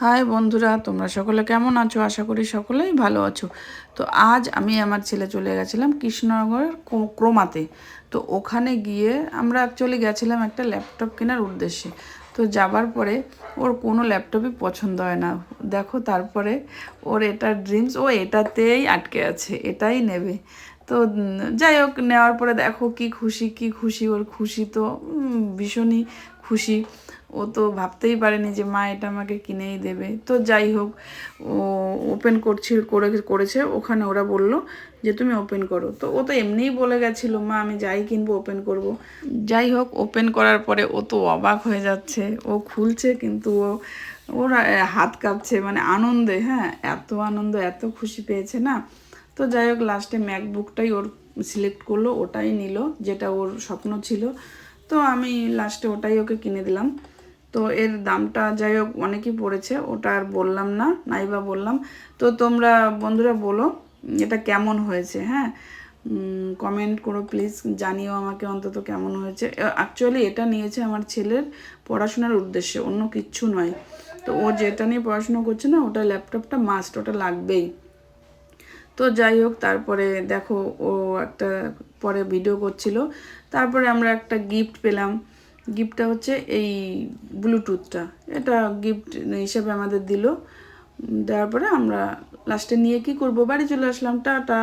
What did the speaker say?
High বন্ধুরা, তোমরা সকলে কেমন আছো? আশা করি সকলেই ভালো আছো। তো আজ আমি আমার ছেলে চলে গেছিলাম কৃষ্ণনগরের ক্রোমাতে। তো ওখানে গিয়ে আমরা অ্যাকচুয়ালি গেছিলাম একটা ল্যাপটপ কেনার উদ্দেশ্যে। তো যাবার পরে ওর কোনো ল্যাপটপই পছন্দ হয় না। দেখো, তারপরে ওর এটা ড্রিমস, ও এটাতেই আটকে আছে, এটাই নেবে। তো যাই হোক, নেওয়ার পরে দেখো কি খুশি, কি খুশি, ওর খুশি তো ভীষণই খুশি। ও তো ভাবতেই পারেনি যে মা এটা আমাকে কিনেই দেবে। তো যাই হোক, ও ওপেন করেছে ওখানে। ওরা বলল যে তুমি ওপেন করো। তো ও তো এমনিই বলে গেছিলো মা আমি যাই কিনবো ওপেন করব। যাই হোক, ওপেন করার পরে ও তো অবাক হয়ে যাচ্ছে। ও খুলছে কিন্তু ওর হাত কাঁপছে, মানে আনন্দে। হ্যাঁ, এত আনন্দ, এত খুশি পেয়েছে না। তো যাই হোক, লাস্টে ম্যাকবুকটাই ওর সিলেক্ট করলো, ওটাই নিল যেটা ওর স্বপ্ন ছিল। তো আমি লাস্টে ওটাই ওকে কিনে দিলাম। তো এর দামটা যাই হোক অনেকই পড়েছে, ওটা আর বললাম না, নাইবা বললাম। তো তোমরা বন্ধুরা বলো এটা কেমন হয়েছে। হ্যাঁ, কমেন্ট করো প্লিজ, জানিও আমাকে অন্তত কেমন হয়েছে। অ্যাকচুয়ালি এটা নিয়েছে আমার ছেলের পড়াশোনার উদ্দেশ্যে, অন্য কিচ্ছু নয়। তো ও যেটা নিয়ে পড়াশোনা করছে না, ওটা ল্যাপটপটা মাস্ট, ওটা লাগবেই। তো যাই হোক, তারপরে দেখো ও একটা পরে ভিডিও করছিল। তারপরে আমরা একটা গিফট পেলাম। গিফটটা হচ্ছে এই ব্লুটুথটা। এটা গিফট হিসাবে আমাদের দিল। দেওয়ার পরে আমরা লাস্টে নিয়ে কি করব, বাড়ি চলে আসলাম। টাটা।